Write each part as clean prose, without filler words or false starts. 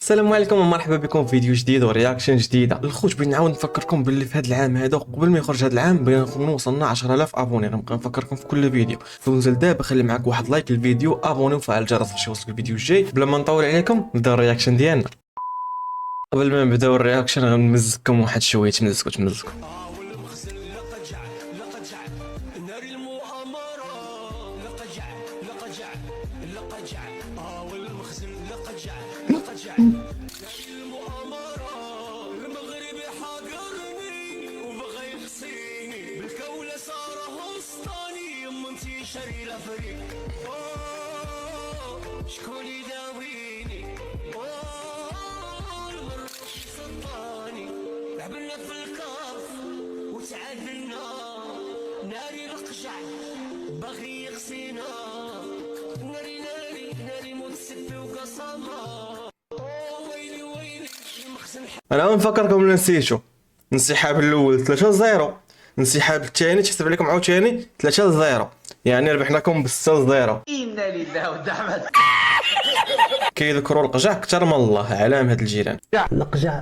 السلام عليكم ومرحبا بكم في فيديو جديد ورياكشن جديده. الخوت بغيت نعاود نفكركم باللي في هذا العام هذا قبل ما يخرج هذا العام بغينا نكون وصلنا 10000 ابوني. غنبقى نفكركم في كل فيديو. فنزل دابا خلي معاك واحد لايك للفيديو، ابوني وفعل الجرس باش يوصلك الفيديو الجاي. بلا ما نطول عليكم نبداو الرياكشن ديالنا. قبل ما نبداو الرياكشن غنمزكم واحد شويه. تمزكوا شكون يداويني صداني لعبنا في الكاف وتعادلنا ناري القجع باغي يغسينا ناري متسبي وقصامة ويلي المخزن. انا نفكركم اللي نسيتو. الانسحاب الاول 3-0، الانسحاب الثاني تحسب عليكم عاوتاني 3-0، يعني ربحناكم ب6-0. انا لله ودعمت. كيذكروا القجع اكثر من الله، علام هاد الجيران. لقجع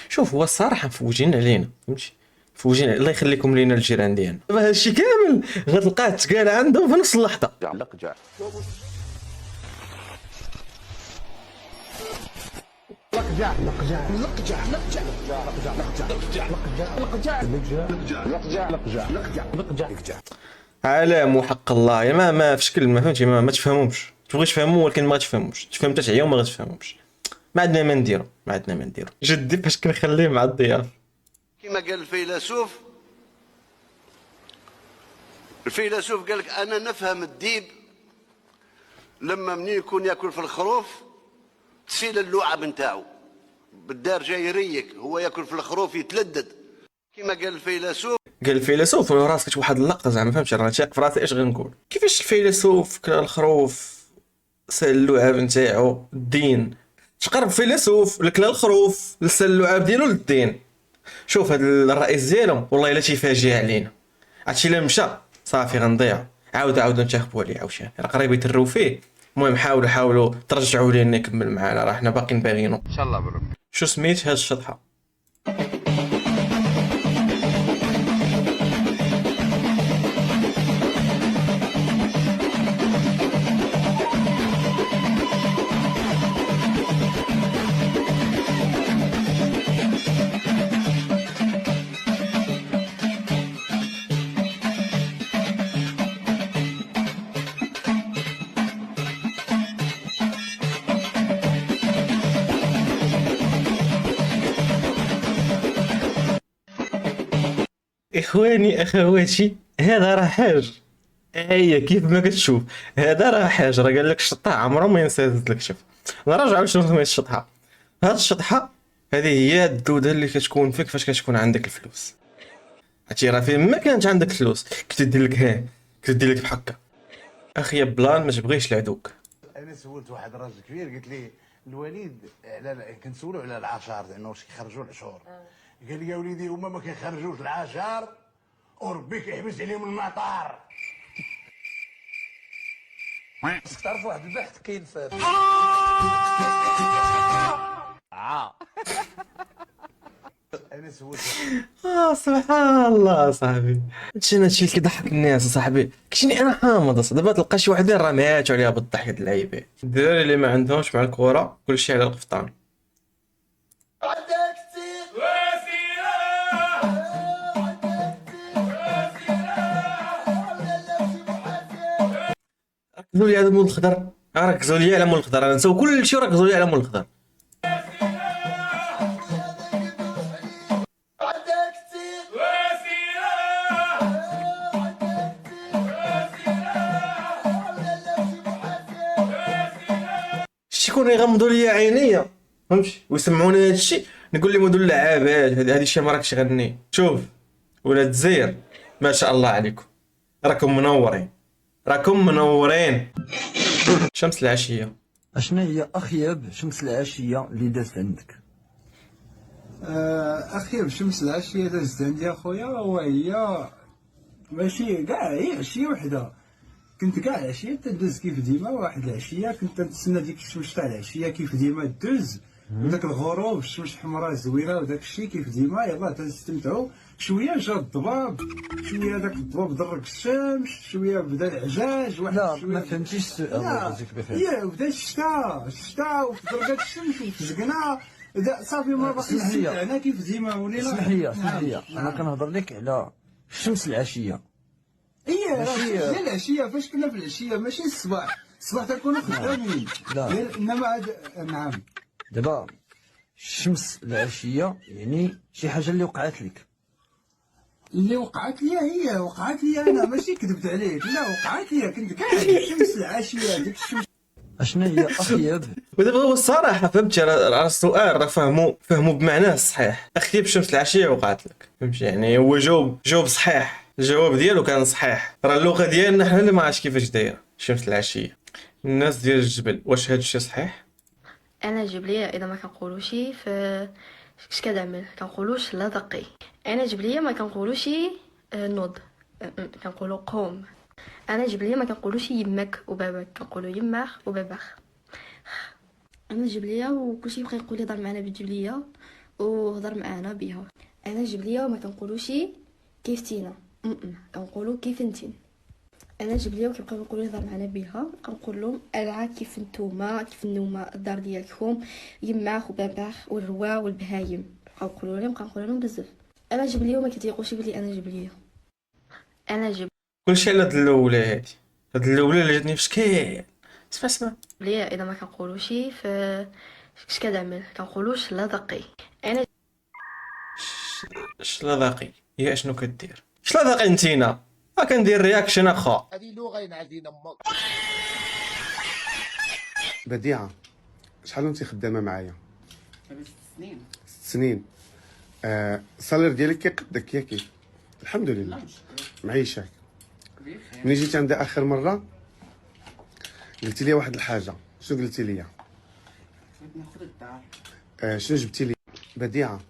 شوف هو الصراحه مفوجين علينا، فهمتي؟ مفوجين الله يخليكم لينا الجيران ديالنا. دابا هادشي كامل غتلقاه تقال عندهم في نفس اللحظه. علام وحق الله، يا ما في شكل ما فهمتي، ما تفهموش. تبغي تفهموا ولكن ما تفهموش، تفهم حتى تعيا وما غتفهموش. ما عندنا ما نديرو. جدي باش كنخليه مع الضياف. كما قال الفيلسوف قال لك انا نفهم الديب لما منين يكون ياكل في الخروف تسيل اللعاب نتاعو بالدار جاي يريك، هو ياكل في الخروف يتلدد. كما قال الفيلسوف ولا راسك واحد اللقطه زعما فهمتي، راه شاك في راسي ايش غنقول. كيفاش الفيلسوف كلا الخروف سال اللعاب نتاعو الدين؟ تقرب فيلسوف لكلا الخروف سال اللعاب ديالو للدين. شوف هاد الرئيس ديالهم والله الا تيفاجئ علينا. عرفتي الا مشى صافي غنضيع. عاودوا نتاخبوا عليه عاوتاني، راه قريب يتروا فيه. المهم حاولوا ترجعوا ليه نكمل معانا، راه حنا باقيين باغيينو ان شاء الله. برك شو سميت هاد الشطحه؟ اخواني اخواتي، هذا راه حاج. هي كيف ما كتشوف هذا راه حاج، راه قال لك الشطحه عمره ما ينسى لك. شوف نرجعوا شنو سميت الشطحه. هاد الشطحه هذه هي الدوده اللي كتكون فيك فاش كتكون عندك الفلوس. عرفتي راه فين ما كانت عندك الفلوس كتدير لك كتدير لك بحكا اخي بلان ما تبغيش لعدوك. انا سولت واحد الراجل كبير قلت لي الوليد على كنسولو على العشار لانه واش كيخرجوا العشور. قال لي يا وليدي هما ما كيخرجوش العشار وربي كيحبس عليهم المطار. تعرف واحد البحث كاين في انا سولت سبحان الله صاحبي. هادشي اللي كيضحك الناس صاحبي. كيجيني انا حامض دابا تلقى شي وحدين راه ماتوا عليها بالضحك. هاد اللعيبه الدراري اللي ما عندهمش مع الكره كلشي على القفطان. ركزوا لي على مول الخضر، ركزوا لي على مول الخضر، انا نساو كلشي وركزوا لي على مول الخضر. شكون يغمضوا لي عينيا فهمتي ويسمعوني هادشي نقول لهم هادو اللعابات هادي شي ما راكش غني. شوف ولاد زير ما شاء الله عليكم، راكم منورين، راكم منورين. شمس العشيه. اشنا هي اخيب شمس العشيه اللي دازت عندك؟ اخي بشمس العشيه دازت عندي اخويا، وهي ماشي كاع هي عشيه وحده. كنت كاع العشيه تدوز كيف ديما، واحد العشيه كنت نتسنى ديك الشمس تاع العشيه كيف ديما دوز، وداك الغروب الشمس حمراء زوينه وداك الشيء كيف ديما. يلاه تنستمتعوا شويه. جا الضباب شويه، داك الضباب درك الشمس شويه، بدا العجاج واحد لا شويه. ما فهمتيش السؤال، الله يجزيك بخير. يا بدا الشتاء وتدرجات الشمس وتزقنا. صافي ما باقي اسمح لي. استمتعنا كيف ديما ولينا. اسمح لي انا كنهضر لك على الشمس العشيه. هي ماشي- هي العشيه فاش كنا في العشيه ماشي الصباح. الصباح تكونوا خدامين. لا. انما نعم دابا الشمس العشيه يعني شي حاجه اللي وقعت لك. اللي وقعت لي هي وقعت لي انا، ماشي كذبت عليك. لا وقعت لي، كنت كاع الشمس العشيه ديك الشمس. اشنا هي اخيب ودابا هو الصراحه فهمتي، راه السؤال راه فهموا بمعناه الصحيح. اختي بشمس العشيه وقعت لك، فهمتي يعني هو جاوب صحيح، الجواب ديالو كان صحيح. راه اللغه ديالنا حنا اللي ما عرفتش كيفاش دايره شمس العشيه. الناس ديال الجبل، واش هاد الشيء صحيح؟ انا جبليه اذا ما كنقولوش اش كنعمل كنقولوش لا دقي. انا جبليه ما كنقولوش نوض، كنقولوا قوم. انا جبليه ما كنقولوش يماك وباباك، كنقولوا يماخ وباباخ. انا جبليه وكلشي يبقى يقول لي هضر معنا بالجبليه وهضر معنا بها. انا جبليه وما كنقولوش كيفتينا، كنقولوا كيف انتين. انا جبليه وكيبقاو يقولوا لي هضر معنا بها، كنقول لهم العا كيف نتوما، كيف النومه الدار ديالكم، يماخ وباباخ والروا والبهايم. بقاو يقولوا لي كنقول لهم بزاف. انا جبليه وما كيتيقوش بلي انا جبليه. انا كلشي على هاد الاولى هادي، هاد الاولى اللي جاتني في شكل. اسمع جبليه اذا ما كنقولوش اش كنعمل كنقولوش لا دقي. انا شلا ذاقي هي اشنو كدير؟ شلا ذاقي نتينا؟ كندير رياكشن اخا. بديعة، شحال وانت خدامة معايا؟ 6 سنين. الصالير ديالك كيقدك ياكي؟ الحمد لله. معيشك. ملي جيت عندي آخر مرة قلتي لي واحد الحاجة، شنو قلتي لي؟ ناخذ الدار. شنو جبتي لي؟ بديعة،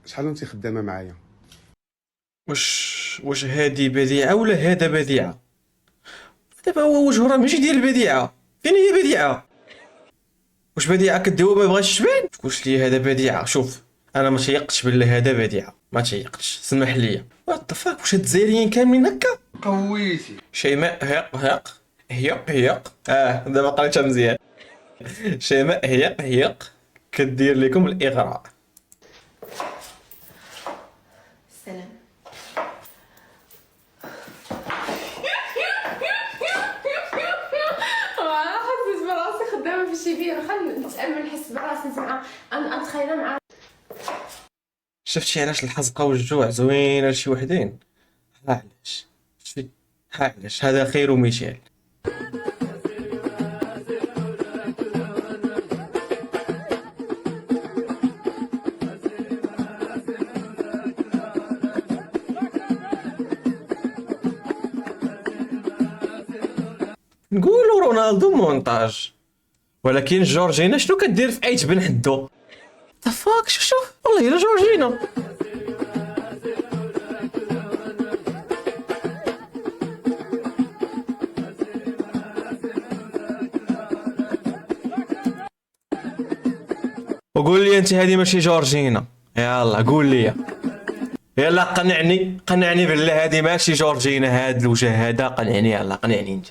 شحال وانت خدامة معايا؟ واش هادي بديعة ولا هذا بديعة؟ دابا هو وجه راه ماشي ديال البديعة، فين هي بديعة؟ واش بديعة كدير ما بغاش تبان؟ تقولش لي هذا بديعة. شوف انا ما تيقتش بالله هذا بديعة، ما تيقتش، سمح لي. وات فاك، واش هاد الجزائريين كاملين هكا؟ قويتي شيماء هيق دابا قريتها مزيان. شيماء هيق كدير لكم الاغراء. سلام. حسيت براسي خدامه في شي بير، خلينا نتامل نحس براسي زعما نتخيل مع. شفتي علاش الحزقه والجوع زوينه لشي وحدين؟ ها علاش، شفتي ها علاش هذا خير مثال. نقولوا رونالدو مونتاج، ولكن جورجينا شنو كدير في ايت بن حدو؟ تفاك شوف والله الا جورجينا. وقول لي انت هذه ماشي جورجينا، يلا قول لي، يلا قنعني بالله هذه ماشي جورجينا. هاد الوجه هذا قنعني، يلا قنعني انت.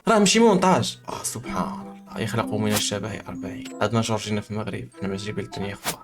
راه ماشي مونتاج. سبحان الله، يخلق من الشبه 40. عندنا جورجينا في المغرب، حنا ماشي بلدنا اخوان.